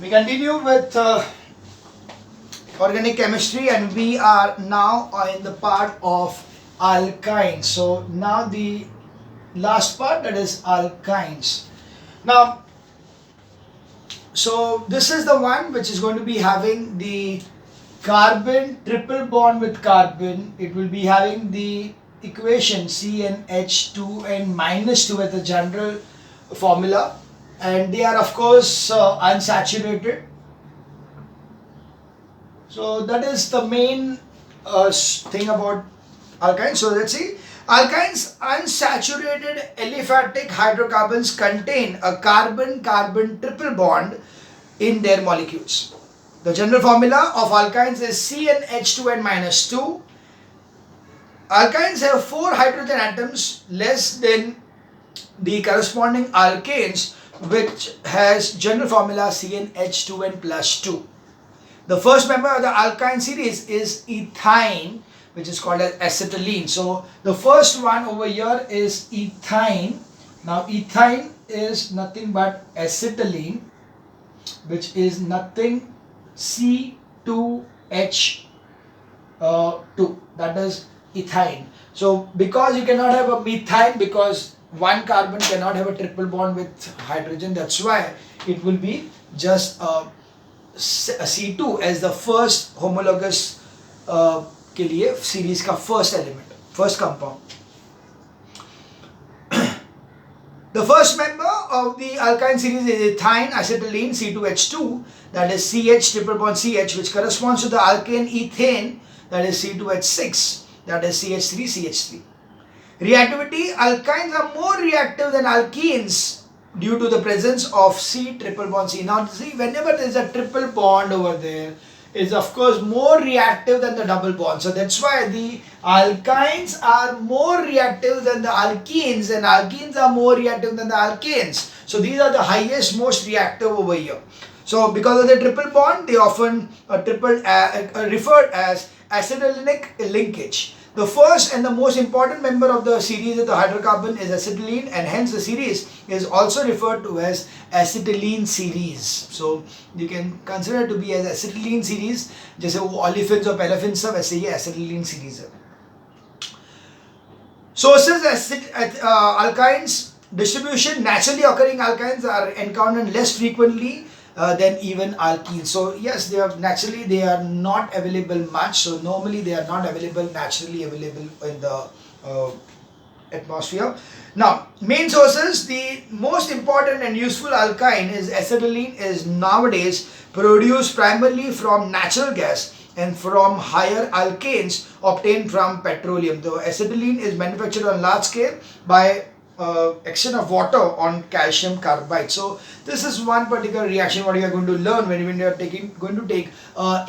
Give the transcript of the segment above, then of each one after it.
We continue with organic chemistry, and we are now in the part of alkynes. So now the last part, that is alkynes. Now, so this is the one which is going to be having the carbon triple bond with carbon. It will be having the equation CnH2 and minus 2 as the general formula, and they are of course unsaturated. So that is the main thing about alkynes. So let's see. Alkynes, unsaturated aliphatic hydrocarbons, contain a carbon-carbon triple bond in their molecules. The general formula of alkynes is CnH2 and minus 2. Alkynes have 4 hydrogen atoms less than the corresponding alkanes, which has general formula CnH2 and plus 2. The first member of the alkyne series is ethyne, which is called as acetylene. So the first one over here is ethyne. Now ethyne is nothing but acetylene, which is nothing C2H2. That is ethyne. So because you cannot have a methane, because one carbon cannot have a triple bond with hydrogen, that's why it will be just C2 as the first homologous के लिए series का first element, first compound. The first member of the alkyne series is ethyne acetylene C2H2, that is CH triple bond CH, which corresponds to the alkane ethane, that is C2H6, that is CH3CH3. Reactivity: alkynes are more reactive than alkenes due to the presence of C triple bond C. Now see, whenever there is a triple bond over there, is of course more reactive than the double bond. So that's why the alkynes are more reactive than the alkenes, and alkenes are more reactive than the alkanes. So these are the highest, most reactive over here. So because of the triple bond, they often referred as acetylenic linkage. The first and the most important member of the series of the hydrocarbon is acetylene, and hence the series is also referred to as acetylene series. So you can consider it to be as acetylene series, जैसे वो olefins और parabens सब ऐसे ही acetylene series है. Sources: alkynes. Distribution: naturally occurring alkynes are encountered less frequently than even alkenes. So yes, they are naturally, they are not available much. So normally they are not available, naturally available in the atmosphere. Now main sources: the most important and useful alkyne is acetylene, is nowadays produced primarily from natural gas and from higher alkanes obtained from petroleum. The acetylene is manufactured on large scale by action of water on calcium carbide. So this is one particular reaction what you are going to learn when you are going to take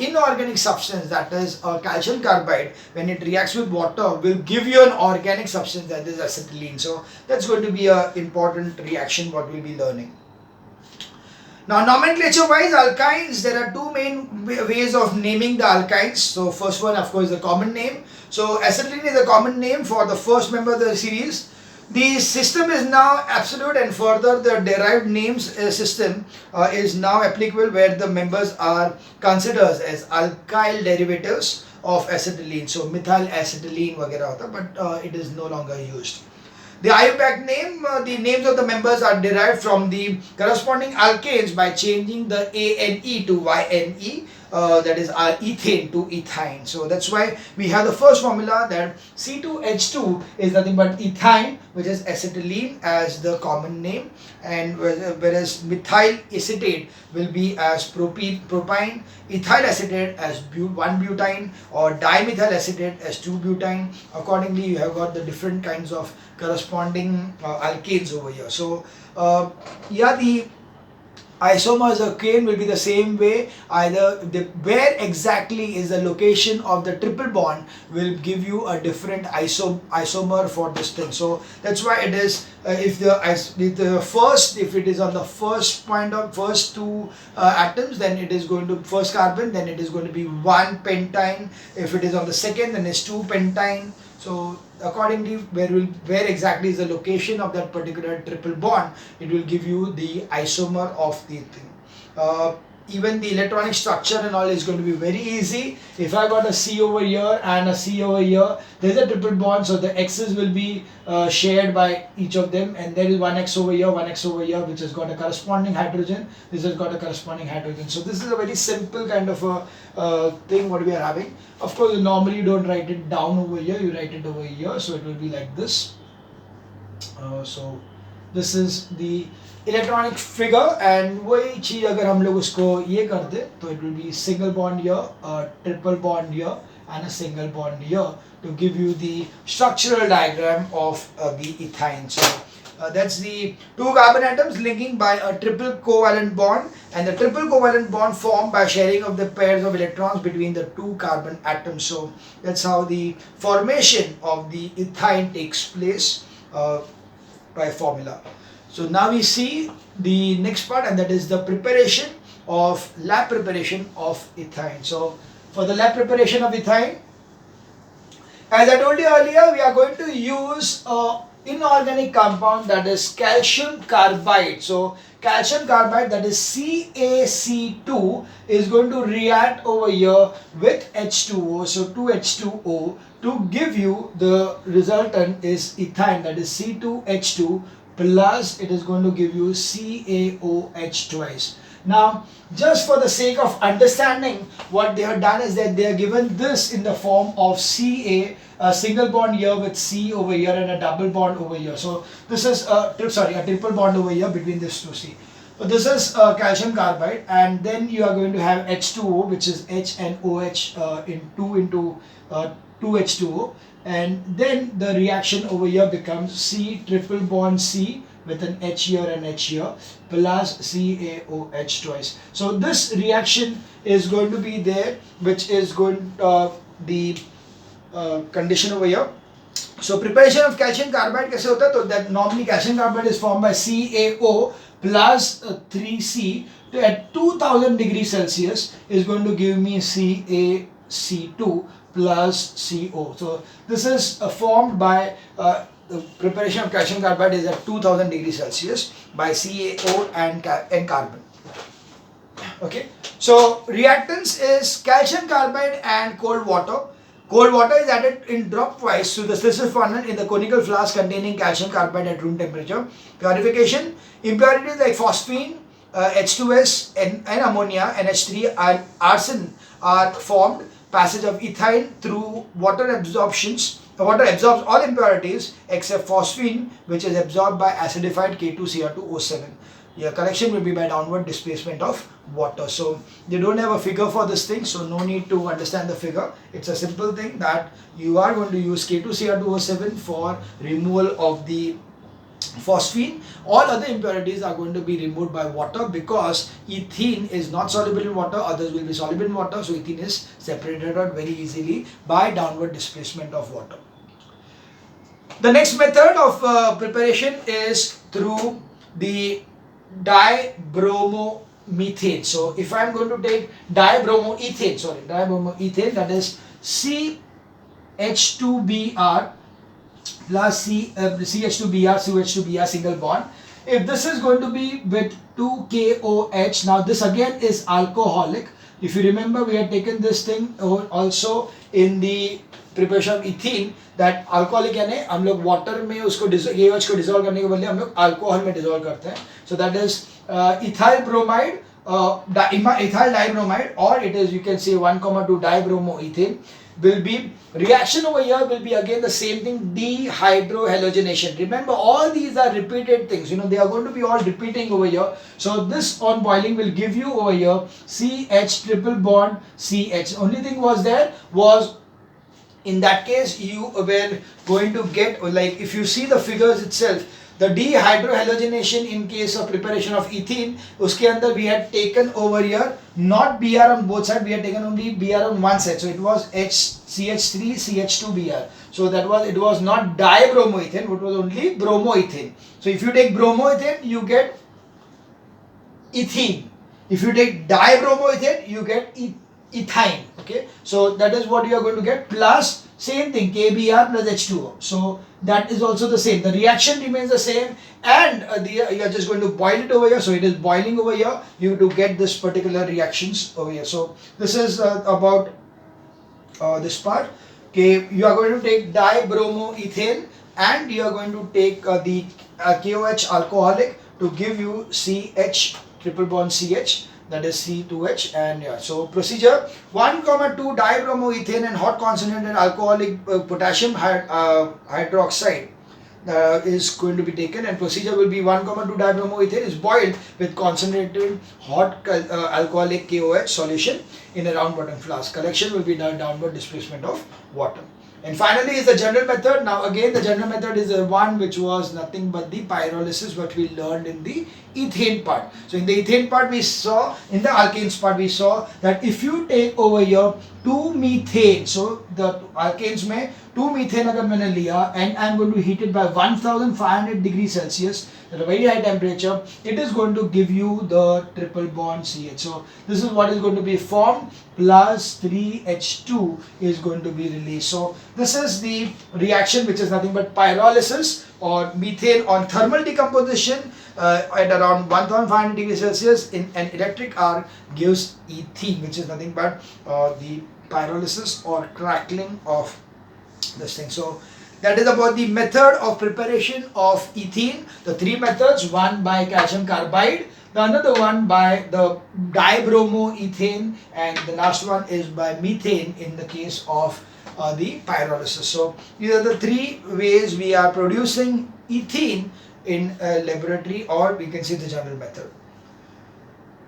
inorganic substance, that is calcium carbide. When it reacts with water, will give you an organic substance, that is acetylene. So that's going to be an important reaction what we'll be learning. Now nomenclature wise, alkynes, there are two main ways of naming the alkynes. So first one, of course, the common name. So acetylene is a common name for the first member of the series. The system is now absolute, and further the derived names system is now applicable, where the members are considered as alkyl derivatives of acetylene. So methyl acetylene वगैरह होता, but it is no longer used. The IUPAC name, the names of the members are derived from the corresponding alkanes by changing the ANE to YNE, that is ethane to ethyne. So that's why we have the first formula, that C2H2 is nothing but ethyne, which is acetylene as the common name, and whereas methyl acetate will be as propine, ethyl acetate as 1-butene, or dimethyl acetate as 2-butene. Accordingly, you have got the different kinds of corresponding alkanes over here. So yeah, the isomers again will be the same way. Either where exactly is the location of the triple bond will give you a different isomer for this thing. So that's why it is if it is on the first point of first two atoms, then it is going to first carbon, then it is going to be 1-pentyne. If it is on the second, then it's 2-pentyne. So accordingly, where exactly is the location of that particular triple bond, it will give you the isomer of the thing. even the electronic structure and all is going to be very easy. If I got a C over here and a C over here, there's a triple bond, so the X's will be shared by each of them, and there is one X over here, one X over here, which has got a corresponding hydrogen. This has got a corresponding hydrogen. So this is a very simple kind of a thing what we are having. Of course, normally you don't write it down over here, you write it over here, so it will be like this. So this is the electronic figure, and वही चीज अगर हम लोग उसको ये कर दे तो it will be single bond here, a triple bond here, and a single bond here to give you the structural diagram of the ethyne. So that's the two carbon atoms linking by a triple covalent bond, and the triple covalent bond formed by sharing of the pairs of electrons between the two carbon atoms. So that's how the formation of the ethyne takes place by formula. So now we see the next part, and that is the preparation of lab preparation of ethyne. So for the lab preparation of ethyne, as I told you earlier, we are going to use inorganic compound, that is calcium carbide. So calcium carbide, that is CaC2, is going to react over here with H2O, so 2H2O, to give you the resultant is ethyne, that is C2H2 plus it is going to give you CaOH twice. Now, just for the sake of understanding, what they have done is that they are given this in the form of Ca, a single bond here with C over here and a double bond over here. So this is a triple bond over here between these two C. So this is calcium carbide, and then you are going to have H2O, which is H and OH in 2 into 2H2O, and then the reaction over here becomes C triple bond C with an H here and H here plus CaOH twice. So this reaction is going to be there, which is going the condition over here. So preparation of calcium carbide कैसे होता है? तो that normally calcium carbide is formed by CaO plus 3C at 2000 degrees Celsius is going to give me CaC2 plus CO. So this is formed by the preparation of calcium carbide is at 2000 degrees Celsius by CaO and carbon. Okay, so reactants is calcium carbide and cold water. Cold water is added in dropwise to the scissor funnel in the conical flask containing calcium carbide at room temperature. Purification, impurities like phosphine, H2S and ammonia, NH3 and arsen are formed. Passage of ethyne through water absorptions. Water absorbs all impurities except phosphine, which is absorbed by acidified K2Cr2O7. Your collection will be by downward displacement of water. So they don't have a figure for this thing, so no need to understand the figure. It's a simple thing that you are going to use K2Cr2O7 for removal of the phosphine. All other impurities are going to be removed by water because ethene is not soluble in water, others will be soluble in water, so ethene is separated out very easily by downward displacement of water. The next method of preparation is through the dibromomethane. So if I am going to take dibromoethane, that is CH2Br plus CH2Br, CH2Br single bond. If this is going to be with 2KOH, now this again is alcoholic. If you remember, we had taken this thing also in the preparation of ethene, that alcoholic यानी हम लोग water में उसको KOH को dissolve करने के बदले हम लोग alcohol में dissolve करते हैं. So that is ethyl bromide, ethyl dibromide, or it is, you can say 1,2 dibromoethane. Will be reaction over here will be again the same thing, dehydrohalogenation. Remember, all these are repeated things, you know, they are going to be all repeating over here. So this on boiling will give you over here CH triple bond CH. Only thing was there was, in that case you were going to get, like if you see the figures itself, the dehydrohalogenation in case of preparation of ethene, uske andar we had taken over here not Br on both sides, we had taken only Br on one side, so it was CH3 CH2 Br. So that was, it was not dibromoethane, it was only bromoethane. So if you take bromoethane, you get ethene. If you take dibromoethane, you get ethyne. Okay, so that is what you are going to get, plus same thing, KBr plus H2O. So that is also the same. The reaction remains the same, and you are just going to boil it over here. So it is boiling over here. You have to get this particular reactions over here. So this is about this part. Okay, you are going to take dibromoethane, and you are going to take the KOH alcoholic to give you CH triple bond CH, that is C2H. And yeah, so procedure 1,2 dibromoethane and hot concentrated alcoholic potassium hydroxide is going to be taken, and procedure will be 1,2 dibromoethane is boiled with concentrated hot alcoholic KOH solution in a round bottom flask. Collection will be done downward displacement of water. And finally is the general method. Now again, the general method is the one which was nothing but the pyrolysis, what we learned in the ethane part. So in the ethane part we saw, in the alkanes part we saw that if you take over here 2 methane, so the alkanes mein 2 methane agar maine liya, and I am going to heat it by 1500 degrees Celsius at a very high temperature, it is going to give you the triple bond CH. So this is what is going to be formed, plus 3H2 is going to be released. So this is the reaction, which is nothing but pyrolysis or methane on thermal decomposition at around 1500 degrees Celsius in an electric arc gives ethene, which is nothing but the pyrolysis or crackling of this thing. So that is about the method of preparation of ethene. The three methods: one by calcium carbide, the another one by the dibromoethane, and the last one is by methane in the case of the pyrolysis. So these are the three ways we are producing ethene in a laboratory, or we can say the general method.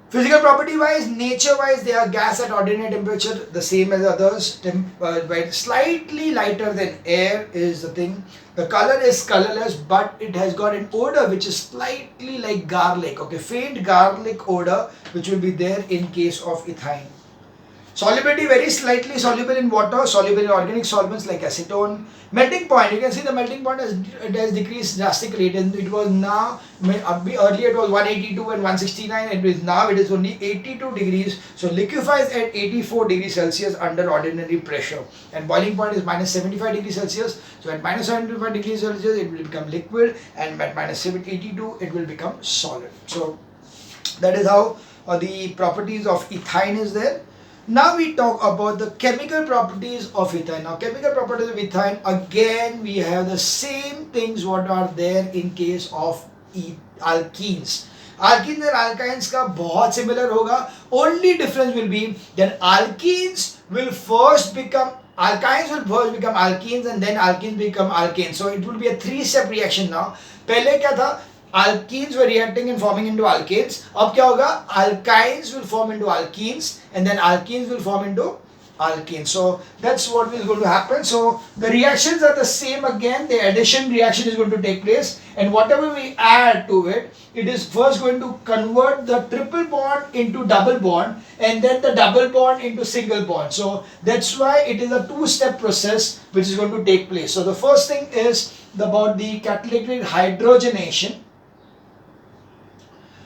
Physical property wise, nature wise, they are gas at ordinary temperature, the same as others, but slightly lighter than air is the thing. The color is colorless, but it has got an odor which is slightly like garlic, okay, faint garlic odor, which will be there in case of ethine. Solubility very slightly soluble in water, soluble in organic solvents like acetone. Melting point, you can see the melting point has decreased drastically. It was now, earlier it was 182 and 169, and now it is only 82 degrees. So liquefies at 84 degrees Celsius under ordinary pressure. And boiling point is minus 75 degrees Celsius. So at minus 75 degrees Celsius it will become liquid, and at minus 82 it will become solid. So that is how the properties of ethine is there. Now we talk about the chemical properties of ethine. Now chemical properties of ethine, again we have the same things what are there in case of alkenes. Alkenes and alkynes का बहुत similar होगा. Only difference will be that alkenes will first become alkynes will first become alkenes, and then alkenes become alkanes. So it will be a three-step reaction now. पहले क्या था? Alkenes were reacting and forming into alkanes. अब क्या होगा? Alkynes will form into alkenes, and then alkenes will form into alkanes. So that's what is going to happen. So the reactions are the same again. The addition reaction is going to take place, and whatever we add to it, it is first going to convert the triple bond into double bond, and then the double bond into single bond. So that's why it is a two-step process which is going to take place. So the first thing is about the catalytic hydrogenation.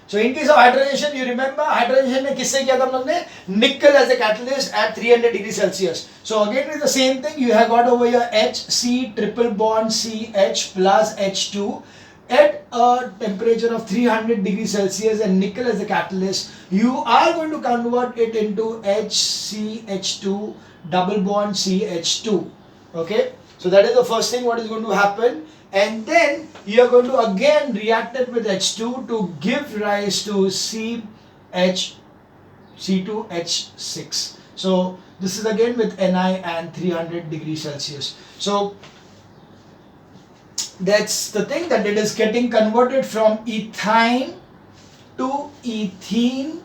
So in case of hydrogenation, you remember hydrogenation में किससे किया था हम लोग ने? Nickel as a catalyst at 300 degrees Celsius. So again it's the same thing. You have got over here HC triple bond CH plus H2 at a temperature of 300 degrees Celsius, and nickel as a catalyst. You are going to convert it into HCH2 double bond CH2. Okay. So that is the first thing what is going to happen. And then you are going to again react it with H2 to give rise to C2H6. So this is again with Ni and 300 degrees Celsius. So that's the thing, that it is getting converted from ethyne to ethene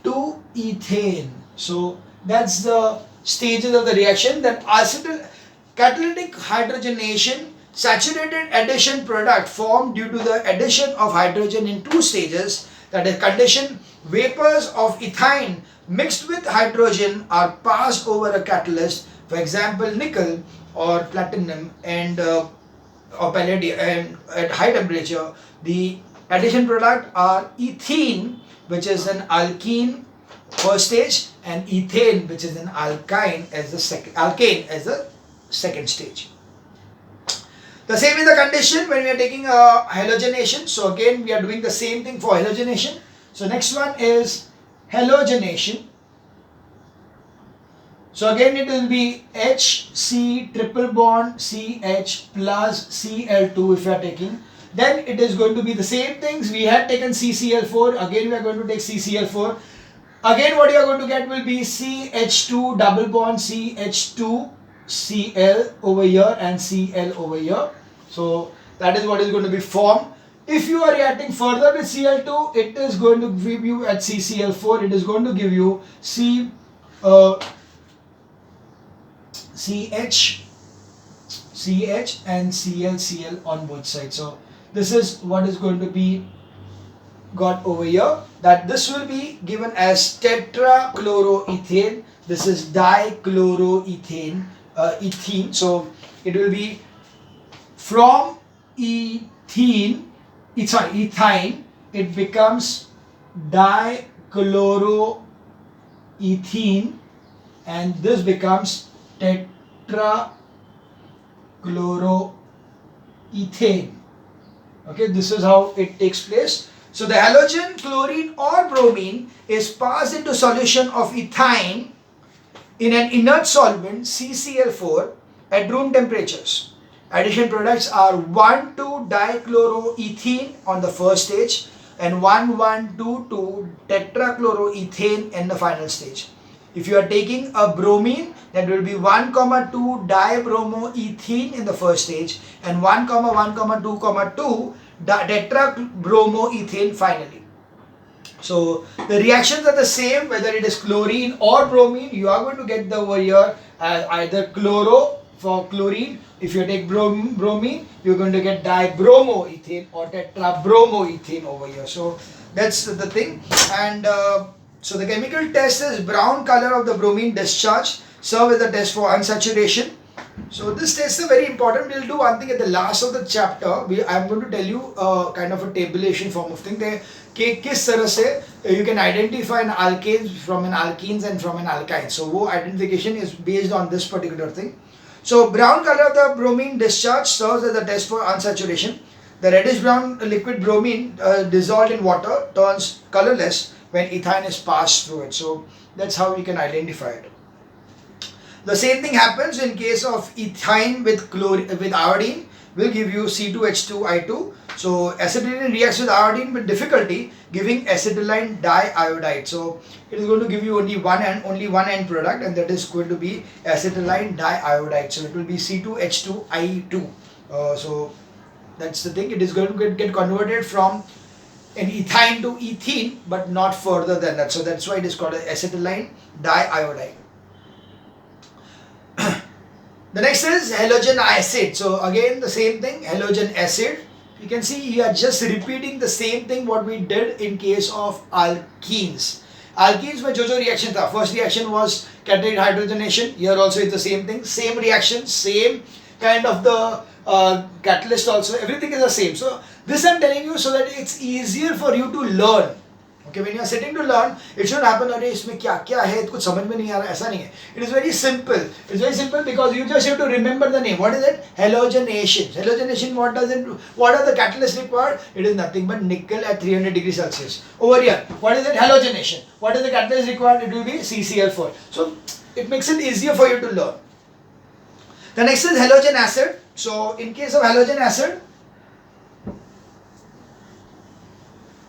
to ethane. So that's the stages of the reaction. That acetyl catalytic hydrogenation, saturated addition product formed due to the addition of hydrogen in two stages, that is condition. Vapors of ethine mixed with hydrogen are passed over a catalyst, for example nickel or platinum, and or palladium, and at high temperature the addition product are ethene, which is an alkene first stage, and ethane, which is an alkyne as the second, alkane as the second stage. The same is the condition when we are taking a halogenation. So again we are doing the same thing for halogenation. So next one is halogenation. So again it will be HC triple bond CH plus Cl2 if you are taking. Then it is going to be the same things. We had taken CCl4. Again we are going to take CCl4. Again what you are going to get will be CH2 double bond CH2 Cl over here and Cl over here. So that is what is going to be formed. If you are reacting further with Cl2, it is going to give you at CCl4, it is going to give you CH and Cl on both sides. So this is what is going to be got over here, that this will be given as tetrachloroethane. This is dichloroethane, ethene. So it will be from ethene, it becomes dichloroethene, and this becomes tetrachloroethane. Okay, this is how it takes place. So the halogen, chlorine or bromine is passed into solution of ethyne in an inert solvent CCl4 at room temperatures. Addition products are 1,2-dichloroethene on the first stage and 1,1,2,2 tetrachloroethane in the final stage. If you are taking a bromine, that will be 1,2-dibromoethene in the first stage and 1,1,2,2 tetrabromoethane finally. So the reactions are the same whether it is chlorine or bromine. You are going to get the over here either chloro for chlorine. If you take bromine, you're going to get dibromoethane or tetrabromoethane over here. So that's the thing. And so the chemical test is brown color of the bromine discharge. Serve as a test for unsaturation. So this test is very important. We'll do one thing at the last of the chapter. I'm going to tell you kind of a tabulation form of thing. किस तरह से you can identify an alkanes from an alkenes and from an alkyne. So वो identification is based on this particular thing. So brown color of the bromine discharge serves as a test for unsaturation. The reddish brown liquid bromine dissolved in water turns colorless when ethyne is passed through it. So that's how we can identify it. The same thing happens in case of ethyne with iodine, will give you C2H2I2. So acetylene reacts with iodine with difficulty, giving acetylene diiodide. So it is going to give you only one end product, and that is going to be acetylene diiodide. So it will be C2H2I2. So that's the thing. It is going to get converted from an ethyne to ethene, but not further than that. So that's why it is called acetylene diiodide. The next is halogen acid. So again the same thing, halogen acid. You can see you are just repeating the same thing what we did in case of alkenes. Alkenes में जो reaction था, first reaction was catalytic hydrogenation. Here also it's the same thing, same reaction, same kind of the catalyst also. Everything is the same. So this I'm telling you so that it's easier for you to learn. Okay, when you are sitting to learn, it should happen. अरे इसमें क्या क्या है, कुछ समझ में नहीं आ रहा, ऐसा नहीं है. It is very simple. It's very simple because you just have to remember the name. What is it? Halogenation. Halogenation. What does it? What are the catalysts required? It is nothing but nickel at 300 degrees Celsius. Over here, what is it? Halogenation. What is the catalyst required? It will be CCl4. So it makes it easier for you to learn. The next is halogen acid. So in case of halogen acid,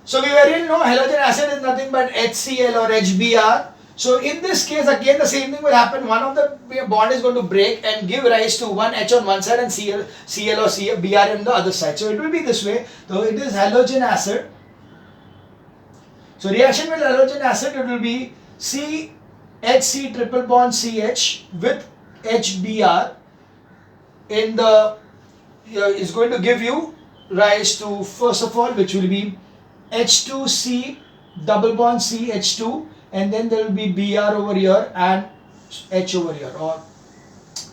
so we already know halogen acid is nothing but HCl or HBr. So in this case again the same thing will happen. One of the bond is going to break and give rise to one H on one side and Cl or Br on the other side. So it will be this way. So it is halogen acid. So reaction with halogen acid, it will be CHC triple bond CH with HBr in the is going to give you rise to, first of all, which will be H2C double bond CH2, and then there will be Br over here and H over here, or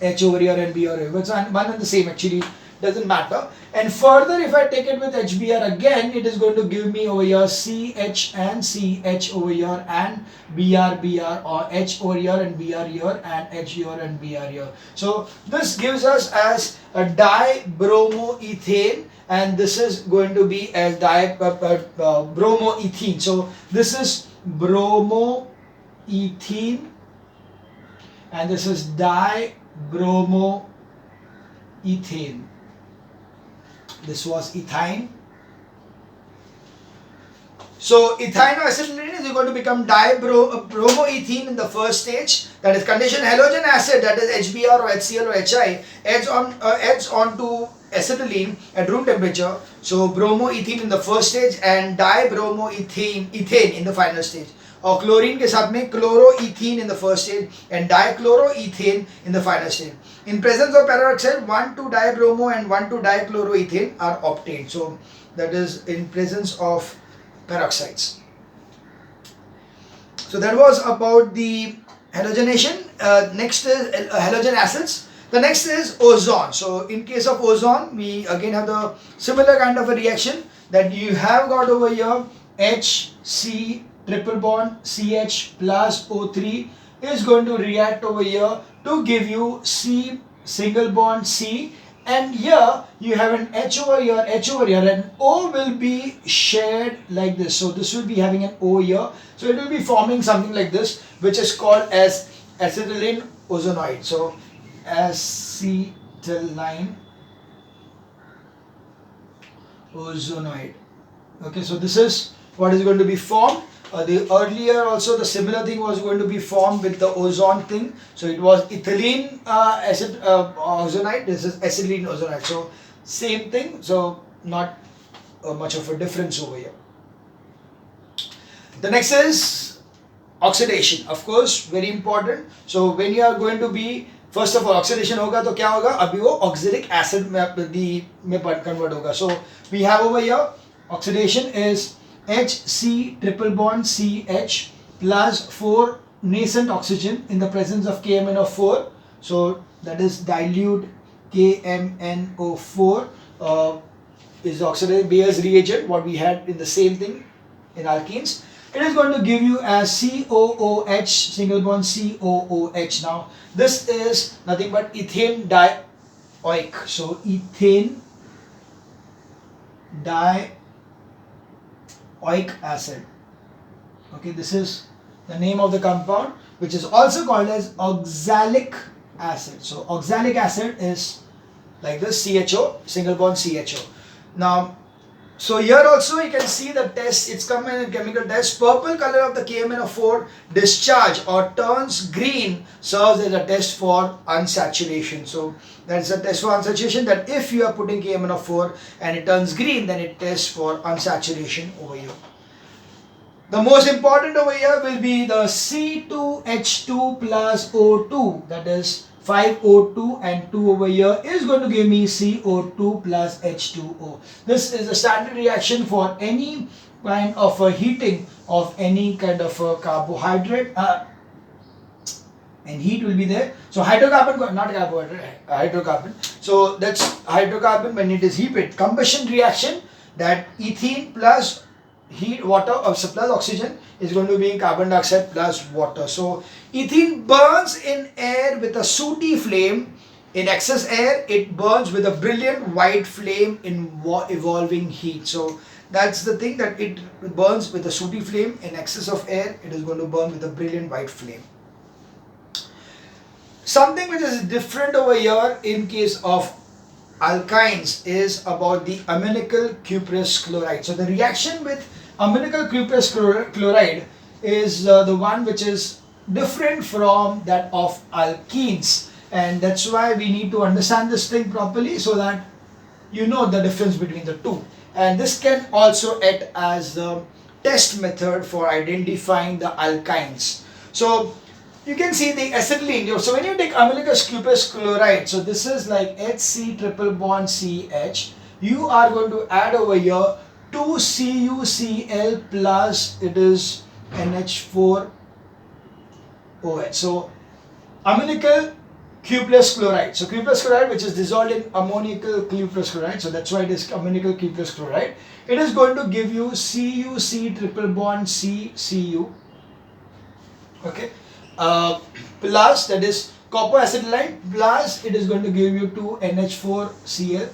H over here and Br over here. It's one and the same actually, doesn't matter. And further, if I take it with HBr again, it is going to give me over here CH and CH over here, and Br, or H over here and Br here, and H here and Br here. So this gives us as a dibromoethane, and this is going to be as bromoethene. So this is bromoethene, and this is dibromoethane. This was ethyne. So ethinoacetylene is going to become dibromoethene in the first stage. That is condition halogen acid, that is HBr or HCl or HI, adds on to acetylene at room temperature. So bromoethene in the first stage and dibromoethane in the final stage. और chlorine के साथ में क्लोरोईथीन in the first stage and dichloroethane in the final stage. In presence of peroxide, 1,2-dibromo and 1,2-dichloroethane are obtained. So that is in presence of peroxides. So that was about the halogenation. Next is halogen acids. The next is ozone. So in case of ozone, we again have the similar kind of a reaction that you have got over here. HC triple bond CH plus O3 is going to react over here to give you C single bond C, and here you have an H over here, and O will be shared like this. So this will be having an O here, so it will be forming something like this, which is called as acetylene ozonoid. So acetylene ozonoid. Okay, so this is what is going to be formed. The earlier also the similar thing was going to be formed with the ozone thing. So it was ethylene ozonide. This is acetylene ozonide. So same thing. So not much of a difference over here. The next is oxidation. Of course, very important. So when you are going to be, first of all, oxidation होगा तो क्या होगा? अभी वो oxalic acid में convert होगा. So we have over here oxidation is HC triple bond CH plus 4 nascent oxygen in the presence of KMnO4. So that is dilute KMnO4 is the oxidizing Bayer's reagent, what we had in the same thing in alkenes. It is going to give you as COOH single bond COOH. Now this is nothing but ethane dioic. So ethane dioic acid. Okay, this is the name of the compound, which is also called as oxalic acid. So oxalic acid is like this, CHO, single bond CHO. Now, so here also you can see the test, it's come in a chemical test. Purple color of the KMnO4 discharge or turns green serves as a test for unsaturation. So that's a test for unsaturation, that if you are putting KMnO4 and it turns green, then it tests for unsaturation over here. The most important over here will be the C2H2 plus O2, that is 5O2 and 2 over here is going to give me CO2 plus H2O. This is a standard reaction for any kind of a heating of any kind of a carbohydrate, and heat will be there. So hydrocarbon, not carbohydrate, hydrocarbon. So that's hydrocarbon when it is heated. Combustion reaction, that ethene plus heat water or plus oxygen is going to be carbon dioxide plus water. So ethene burns in air with a sooty flame. In excess air, it burns with a brilliant white flame in evolving heat. So that's the thing, that it burns with a sooty flame. In excess of air, it is going to burn with a brilliant white flame. Something which is different over here in case of alkynes is about the aminical cuprous chloride. So the reaction with aminical cuprous chloride is the one which is different from that of alkenes, and that's why we need to understand this thing properly so that you know the difference between the two. And this can also act as the test method for identifying the alkynes. So you can see the acetylene. So when you take aminical cuprous chloride, so this is like HC triple bond CH, you are going to add over here 2 CuCl plus it is NH4OH. So aminical Q plus chloride. So Q plus chloride, which is dissolved in ammoniacal Q plus chloride, so that's why it is ammoniacal Q plus chloride. It is going to give you CuC triple bond CCu, okay, plus that is copper acetylide, plus it is going to give you 2 NH4Cl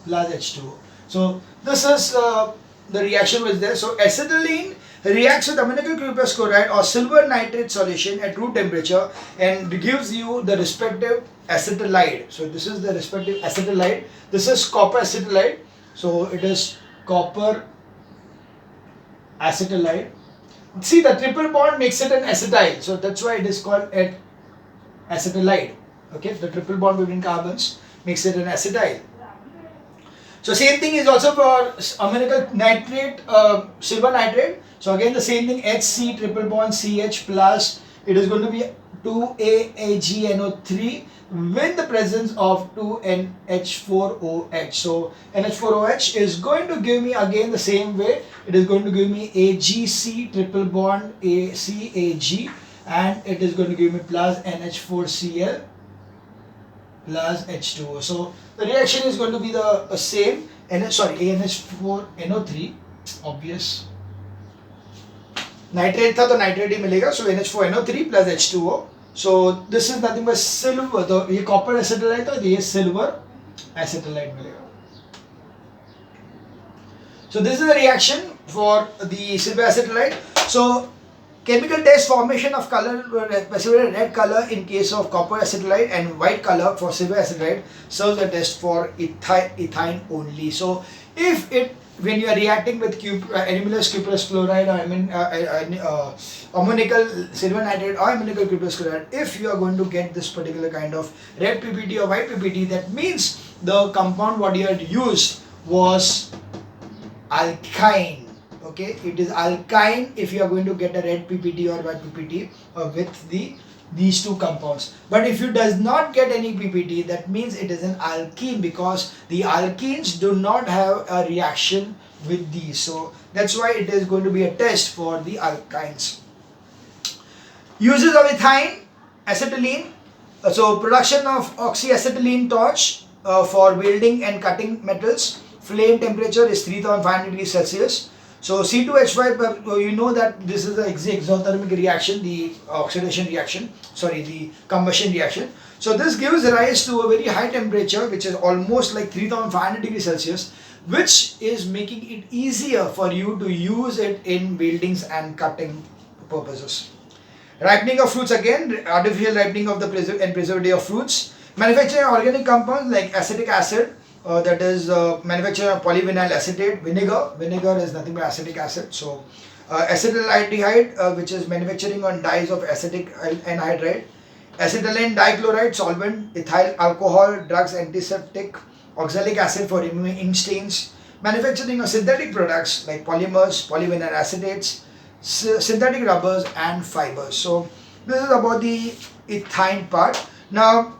plus H2O. So this is the reaction was there. So acetylene reacts with ammoniacal Q plus chloride or silver nitrate solution at room temperature and gives you the respective acetylide. So this is the respective acetylide. This is copper acetylide. So it is copper acetylide. See, the triple bond makes it an acetyl. So that's why it is called acetylide. Okay, the triple bond between carbons makes it an acetyl. So same thing is also for ammoniacal nitrate, silver nitrate. So again the same thing, HC triple bond CH plus, it is going to be 2AgNO3 with the presence of 2NH4OH. So NH4OH is going to give me again the same way. It is going to give me AgC triple bond ACAG, and it is going to give me plus NH4Cl plus H2O. So the reaction is going to be the same. ANH4NO3, obvious. Nitrate था तो nitrate ही मिलेगा. So NH4NO3 plus H2O. So this is nothing but silver. तो ये copper acetylide तो ये silver acetylide मिलेगा. So this is the reaction for the silver acetylide. So chemical test formation of color, specified red color in case of copper acetylide and white color for silver acetylide serves a test for ethyne only. So if when you are reacting with anomalous Q plus chloride or ammoniacal silver nitrate or ammoniacal Q plus chloride, if you are going to get this particular kind of red PPT or white PPT, that means the compound what you had used was alkyne. Okay, it is alkyne if you are going to get a red PPT or white PPT with these two compounds. But if you does not get any PPT, that means it is an alkene, because the alkenes do not have a reaction with these. So that's why it is going to be a test for the alkynes. Uses of ethyne, acetylene. So production of oxyacetylene torch for welding and cutting metals. Flame temperature is 3500 degrees Celsius. So C2H5, you know that this is the exothermic reaction, the oxidation reaction, the combustion reaction. So this gives rise to a very high temperature, which is almost like 3500 degrees Celsius, which is making it easier for you to use it in weldings and cutting purposes. Ripening of fruits, again, artificial ripening of the preservative of fruits. Manufacturing organic compounds like acetic acid, that is manufacture of polyvinyl acetate. Vinegar is nothing but acetic acid. So acetaldehyde, which is manufacturing on dyes of acetic anhydride. Acetylene dichloride solvent, ethyl alcohol, drugs, antiseptic, oxalic acid for removing ink stains. Manufacturing of synthetic products like polymers, polyvinyl acetates, synthetic rubbers and fibers. So this is about the ethyne part. Now,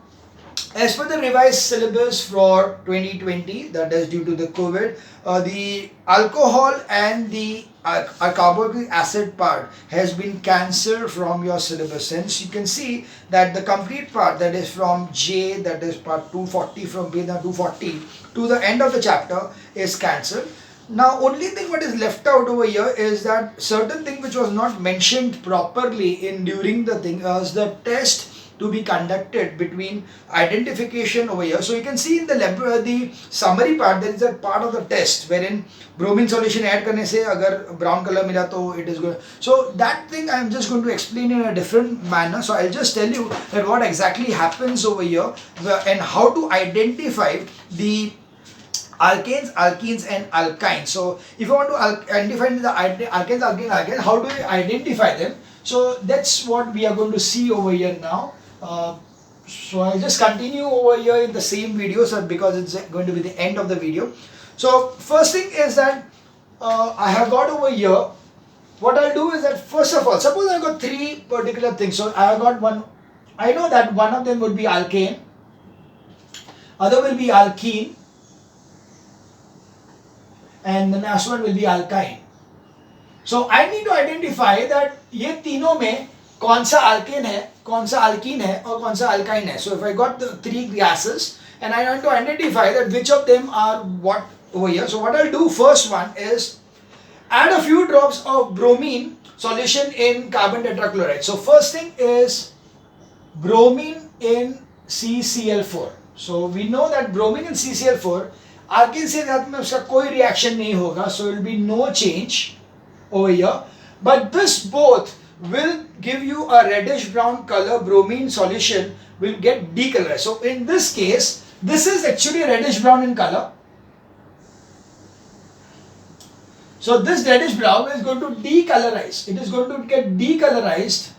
as per the revised syllabus for 2020, that is due to the COVID, the alcohol and the carboxylic acid part has been cancelled from your syllabus. Since you can see that the complete part, that is from J, that is part 240, from page 240 to the end of the chapter, is cancelled. Now only thing what is left out over here is that certain thing which was not mentioned properly in during the thing was the test to be conducted between identification over here. So you can see in the summary part, there is a part of the test wherein bromine solution add करने से अगर brown color मिला तो it is good. So that thing I am just going to explain in a different manner. So I'll just tell you that what exactly happens over here and how to identify the alkanes, alkenes and alkynes. So if you want to identify the alkanes, alkene, how do you identify them? So that's what we are going to see over here now. So I'll just continue over here in the same video, so because it's going to be the end of the video. So first thing is that I have got over here, what I'll do is that first of all, suppose I've got three particular things. So I have got one, I know that one of them would be alkane, other will be alkene, and the next one will be alkyne. So I need to identify that ये तीनों में कौन सा alkane है कौन सा alkene है और कौन सा alkyne है. So if I got the 3 gases and I want to identify that which of them are what over here. So what I'll do, first one is add a few drops of bromine solution in carbon tetrachloride. So first thing is bromine in CCl4. So we know that bromine in CCl4 alkene से साथ में उसका कोई reaction नहीं होगा, so it will be no change over here. But this both will give you a reddish brown color. Bromine solution will get decolorized. So in this case, this is actually reddish brown in color. So this reddish brown is going to decolorize. It is going to get decolorized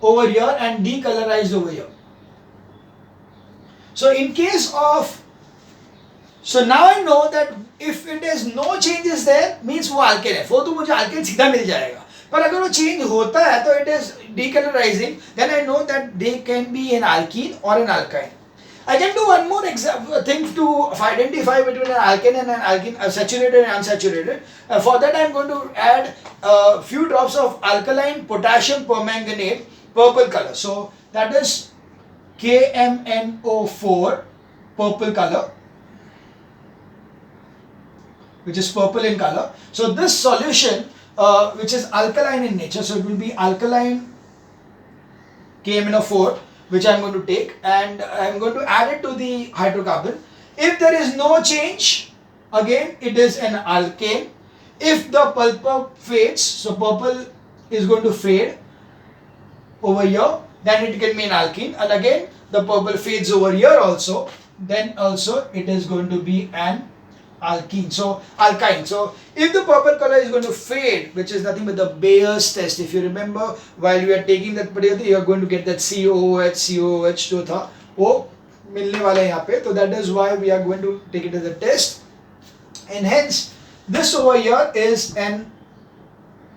over here and decolorized over here. So in case of, so now I know that if it is no changes there, means वो alkane है. वो तो मुझे alkane सीधा मिल जाएगा. पर अगर वो change होता है तो it is decolorizing, then I know that they can be an alkene or an alkyne. I can do one more thing to identify between an alkane and an alkene, saturated and unsaturated. For that I am going to add a few drops of alkaline potassium permanganate, purple color. So that is KMNO4, purple color, which is purple in color. So this solution, which is alkaline in nature, so it will be alkaline KMNO4, which I am going to take, and I am going to add it to the hydrocarbon. If there is no change, again it is an alkane. If the purple fades, so purple is going to fade over here, then it can be an alkene, and again the purple fades over here also, then also it is going to be an alkene. So alkyne. So if the purple color is going to fade, which is nothing but the Bayer's test, if you remember, while we are taking that particular, you are going to get that COOH जो था वो मिलने वाला है यहाँ पे. So that is why we are going to take it as a test, and hence this over here is an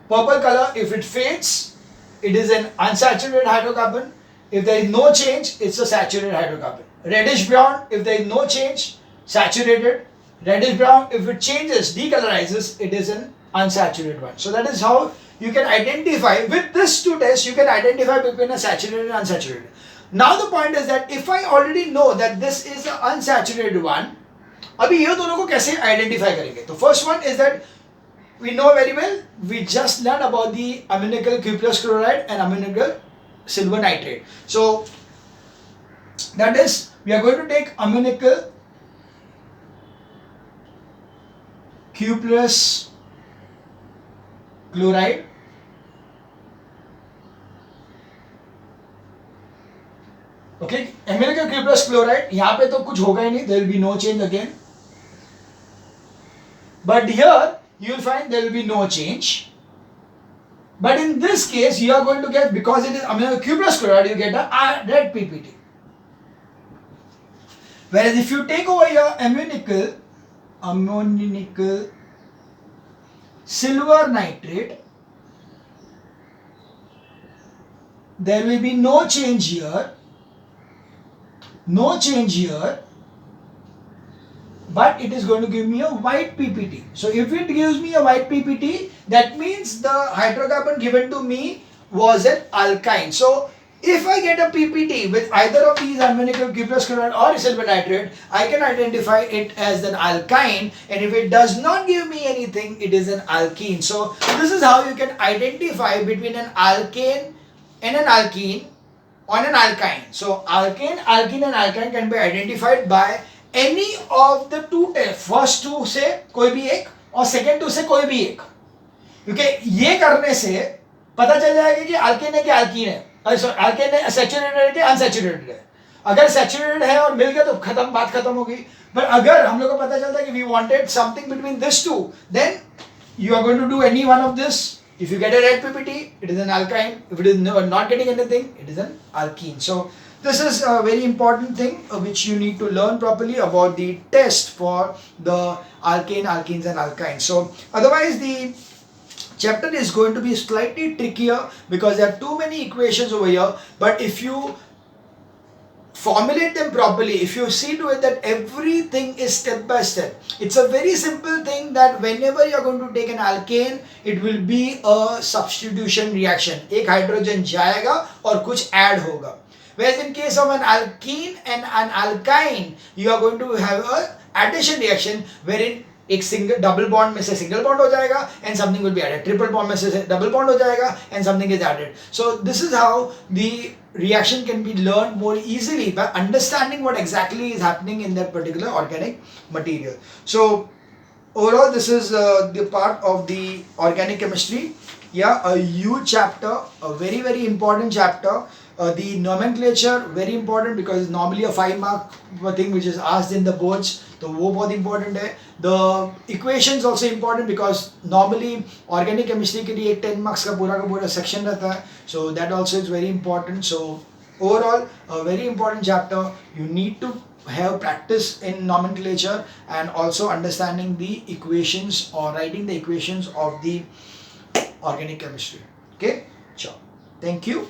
purple color. If it fades, it is an unsaturated hydrocarbon. If there is no change, it's a saturated hydrocarbon. Reddish brown, if there is no change, saturated. Reddish brown, if it changes, decolorizes, it is an unsaturated one. So that is how you can identify. With this two tests, you can identify between a saturated and unsaturated. Now the point is that if I already know that this is an unsaturated one, अभी ये दोनों को कैसे identify करेंगे? तो first one is that we know very well, we just learned about the aminical cuprous chloride and aminical silver nitrate. So that is, we are going to take aminical cuprous chloride, okay, aminical cuprous chloride. यहाँ पे तो कुछ होगा ही नहीं, there will be no change again. But here you will find there will be no change. But in this case, you are going to get, because it is aminical cuprous chloride, you get a red PPT. Whereas if you take over here aminical silver nitrate, there will be no change here, but it is going to give me a white PPT. So if it gives me a white PPT, that means the hydrocarbon given to me was an alkyne. So if I get a PPT with either of these aminical cuprous chloride or silver nitrate, I can identify it as an alkyne, and if it does not give me anything, it is an alkene. So this is how you can identify between an alkane and an alkene on an alkyne. So alkane, alkene and alkyne can be identified by any of the two tests. First two से कोई भी एक और second two से कोई भी एक, क्योंकि ये करने से पता चल जाएगा कि alkane है कि alkene है. alkane है सैचुरेटेड है कि अनसैचुरेटेड है. अगर सैचुरेटेड है और मिल गया तो खत्म, बात खत्म हो गई. पर अगर हम लोग को पता चलता है कि we wanted something between this two, then you are going to do any one of this. If you get a red PPT, it is an alkyne. If it is not getting anything, it is an alkene. So this is a very important thing which you need to learn properly about the test for the alkane, alkenes and alkynes. So otherwise the chapter is going to be slightly trickier because there are too many equations over here. But if you formulate them properly, if you see to it that everything is step by step, it's a very simple thing that whenever you're going to take an alkane, it will be a substitution reaction. एक hydrogen जाएगा और कुछ add होगा. Whereas in case of an alkene and an alkyne, you are going to have a addition reaction wherein एक single double bond में से single bond हो जाएगा and something will be added, triple bond में से double bond हो जाएगा and something is added. So this is how the reaction can be learned more easily by understanding what exactly is happening in that particular organic material. So overall this is the part of the organic chemistry. Yeah, a huge chapter, a very important chapter. The nomenclature very important because normally a 5 mark thing which is asked in the boards, तो वो बहुत important है. The equations also important because normally organic chemistry के लिए 10 marks का पूरा section रहता है. So that also is very important. So overall a very important chapter. You need to have practice in nomenclature and also understanding the equations or writing the equations of the organic chemistry. Okay, sure. Thank you.